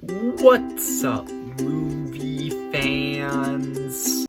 What's up, movie fans?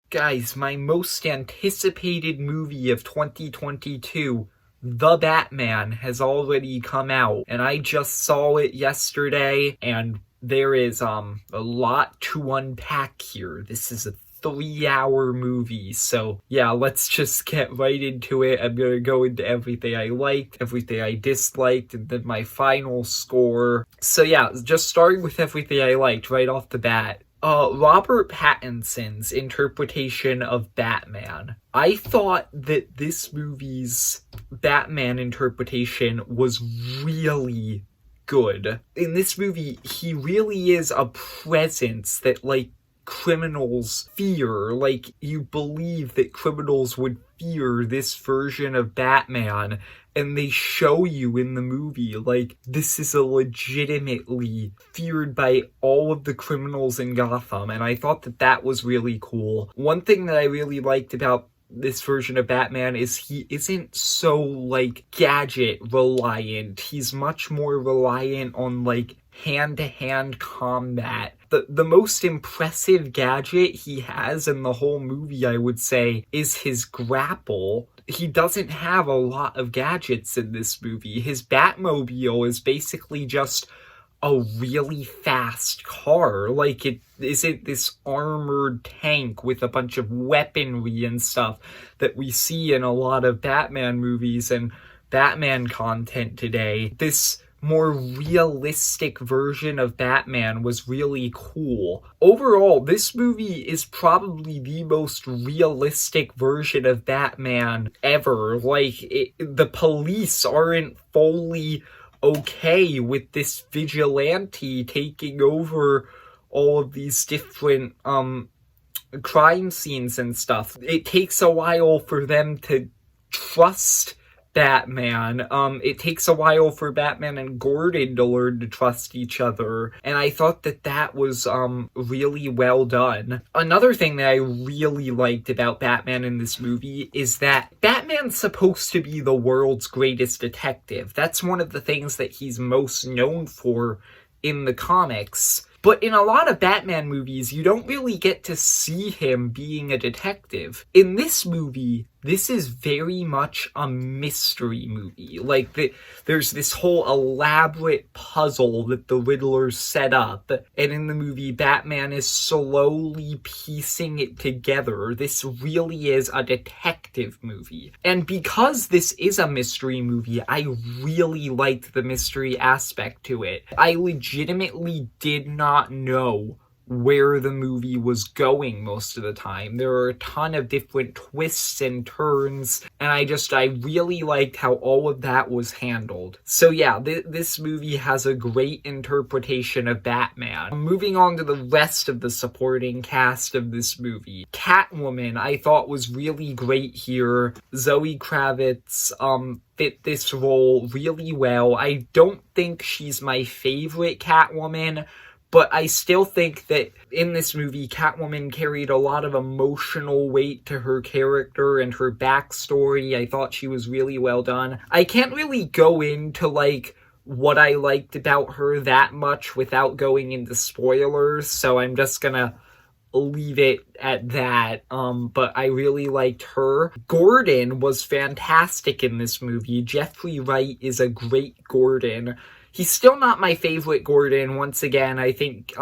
Guys, my most anticipated movie of 2022, The Batman, has already come out, and I just saw it yesterday, and there is a lot to unpack here. This is a 3-hour movie, so yeah, let's just get right into it. I'm gonna go into everything I liked, everything I disliked, and then my final score. So yeah, just starting with everything I liked right off the bat. Robert Pattinson's interpretation of Batman. I thought that this movie's Batman interpretation was really good. In this movie, he really is a presence that, criminals fear. You believe that criminals would fear this version of Batman, and they show you in the movie, this is a legitimately feared by all of the criminals in Gotham, and I thought that that was really cool. One thing that I really liked about this version of Batman is he isn't so, gadget reliant. He's much more reliant on, hand-to-hand combat. The most impressive gadget he has in the whole movie, I would say, is his grapple. He doesn't have a lot of gadgets in this movie. His Batmobile is basically just a really fast car. It isn't this armored tank with a bunch of weaponry and stuff that we see in a lot of Batman movies and Batman content today. This more realistic version of Batman was really cool. Overall, this movie is probably the most realistic version of Batman ever. The police aren't fully okay with this vigilante taking over all of these different crime scenes and stuff. It takes a while for them to trust Batman. It takes a while for Batman and Gordon to learn to trust each other, and I thought that that was really well done. Another thing that I really liked about Batman in this movie is that Batman's supposed to be the world's greatest detective. That's one of the things that he's most known for in the comics. But in a lot of Batman movies, you don't really get to see him being a detective. In this movie, this is very much a mystery movie. There's this whole elaborate puzzle that the Riddler set up, and in the movie, Batman is slowly piecing it together. This really is a detective movie. And because this is a mystery movie, I really liked the mystery aspect to it. I legitimately did not know where the movie was going most of the time. There are a ton of different twists and turns, and I really liked how all of that was handled. So yeah, this movie has a great interpretation of Batman. Moving on to the rest of the supporting cast of this movie. Catwoman, I thought, was really great here. Zoe Kravitz, fit this role really well. I don't think she's my favorite Catwoman, but I still think that in this movie, Catwoman carried a lot of emotional weight to her character and her backstory. I thought she was really well done. I can't really go into, what I liked about her that much without going into spoilers, so I'm just gonna leave it at that. But I really liked her. Gordon was fantastic in this movie. Jeffrey Wright is a great Gordon. He's still not my favorite Gordon. Once again, I think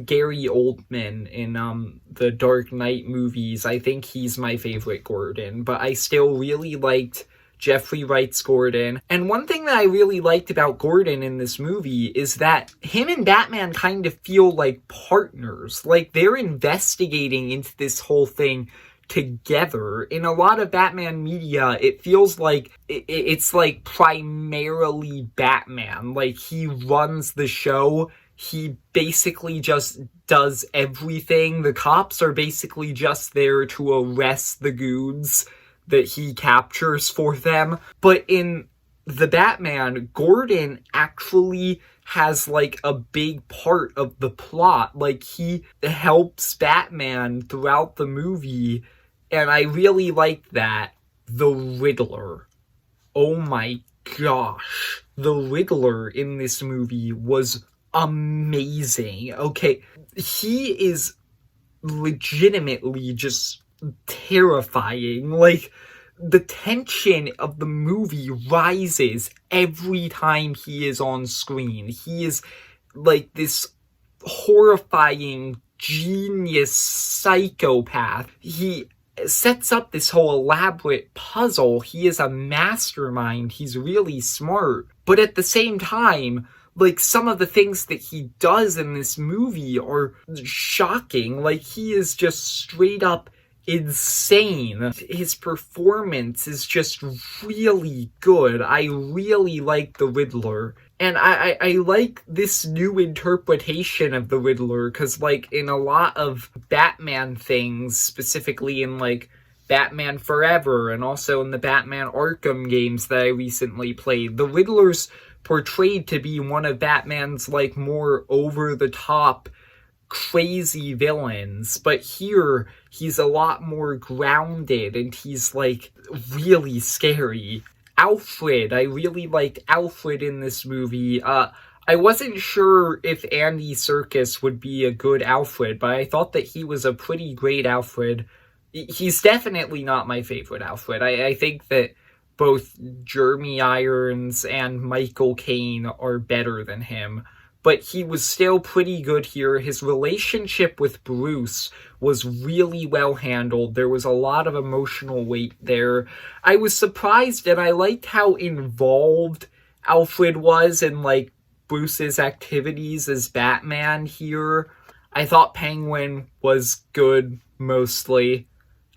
Gary Oldman in the Dark Knight movies, I think he's my favorite Gordon. But I still really liked Jeffrey Wright's Gordon. And one thing that I really liked about Gordon in this movie is that him and Batman kind of feel like partners. They're investigating into this whole thing together. In a lot of Batman media, it feels like it's primarily Batman. He runs the show. He basically just does everything. The cops are basically just there to arrest the goons that he captures for them. But in the Batman, Gordon actually has a big part of the plot. He helps Batman throughout the movie, and I really liked that. The Riddler. Oh my gosh. the Riddler in this movie was amazing. Okay, he is legitimately just terrifying. Like, the tension of the movie rises every time he is on screen. He is like this horrifying genius psychopath. He sets up this whole elaborate puzzle. He is a mastermind. He's really smart. But at the same time, like, some of the things that he does in this movie are shocking. Like, he is just straight up insane. His performance is just really good. I really like the Riddler. And I like this new interpretation of the Riddler, because, like, in a lot of Batman things, specifically in, like, Batman Forever, and also in the Batman Arkham games that I recently played, the Riddler's portrayed to be one of Batman's, like, more over-the-top, crazy villains. But here, he's a lot more grounded, and he's, like, really scary. Alfred, I really liked Alfred in this movie. I wasn't sure if Andy Serkis would be a good Alfred, but I thought that he was a pretty great Alfred. He's definitely not my favorite Alfred. I think that both Jeremy Irons and Michael Caine are better than him, but he was still pretty good here. His relationship with Bruce was really well handled. There was a lot of emotional weight there. I was surprised, and I liked how involved Alfred was in, like, Bruce's activities as Batman here. I thought Penguin was good, mostly.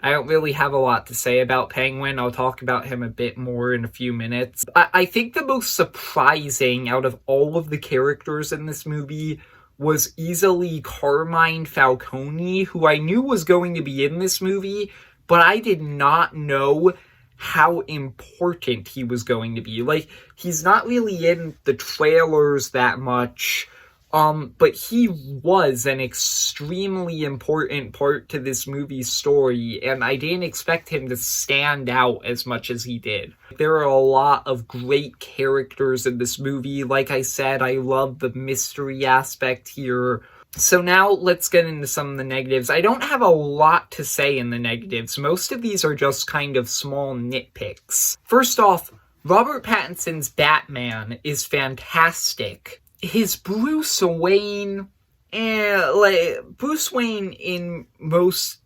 I don't really have a lot to say about Penguin. I'll talk about him a bit more in a few minutes. I think the most surprising out of all of the characters in this movie was easily Carmine Falcone, who I knew was going to be in this movie, but I did not know how important he was going to be. Like, he's not really in the trailers that much, but he was an extremely important part to this movie's story, and I didn't expect him to stand out as much as he did. There are a lot of great characters in this movie. Like I said, I love the mystery aspect here. So now let's get into some of the negatives. I don't have a lot to say in the negatives. Most of these are just kind of small nitpicks. First off, Robert Pattinson's Batman is fantastic. His Bruce Wayne, Bruce Wayne in most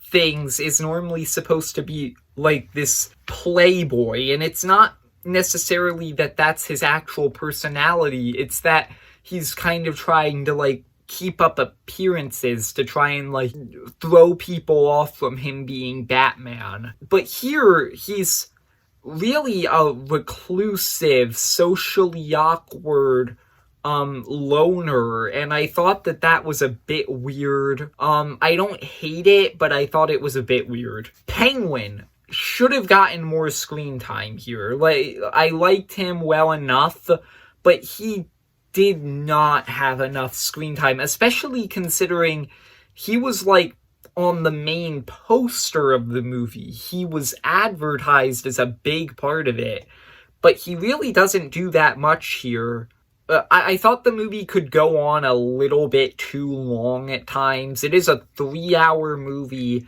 things is normally supposed to be like this playboy, and it's not necessarily that that's his actual personality. It's that he's kind of trying to, like, keep up appearances to try and, like, throw people off from him being Batman. But here, he's really a reclusive, socially awkward loner, and I thought that that was a bit weird. I don't hate it, but I thought it was a bit weird. Penguin should have gotten more screen time here. Like, I liked him well enough, but he did not have enough screen time, especially considering he was, like, on the main poster of the movie. He was advertised as a big part of it, but he really doesn't do that much here. I thought the movie could go on a little bit too long at times. It is a 3-hour movie,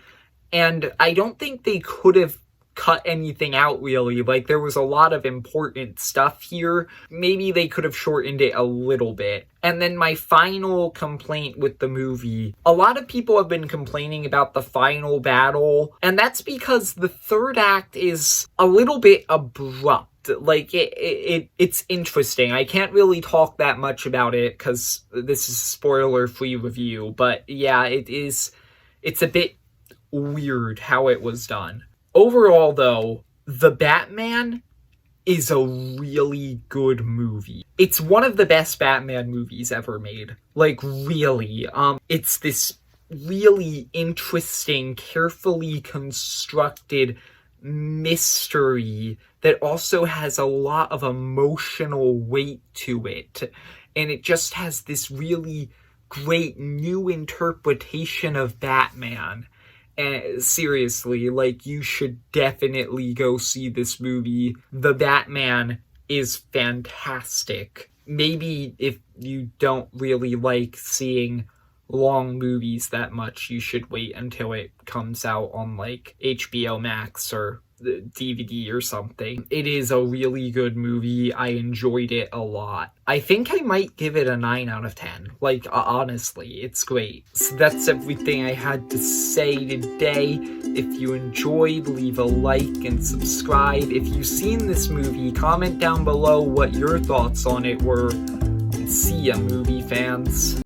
and I don't think they could have cut anything out, really. Like, there was a lot of important stuff here. Maybe they could have shortened it a little bit. And then my final complaint with the movie. A lot of people have been complaining about the final battle, and that's because the third act is a little bit abrupt. Like, it's interesting. I can't really talk that much about it because this is a spoiler-free review, but yeah, it's a bit weird how it was done. Overall, though, The Batman is a really good movie. It's one of the best Batman movies ever made. Like, really. It's this really interesting, carefully constructed mystery that also has a lot of emotional weight to it. And it just has this really great new interpretation of Batman. And seriously, like, you should definitely go see this movie. The Batman is fantastic. Maybe if you don't really like seeing long movies that much, you should wait until it comes out on like HBO Max or the DVD or something. It is a really good movie. I enjoyed it a lot. I think I might give it a 9 out of 10. Like, honestly, it's great. So that's everything I had to say today. If you enjoyed, leave a like and subscribe. If you've seen this movie, comment down below what your thoughts on it were. And see ya, movie fans.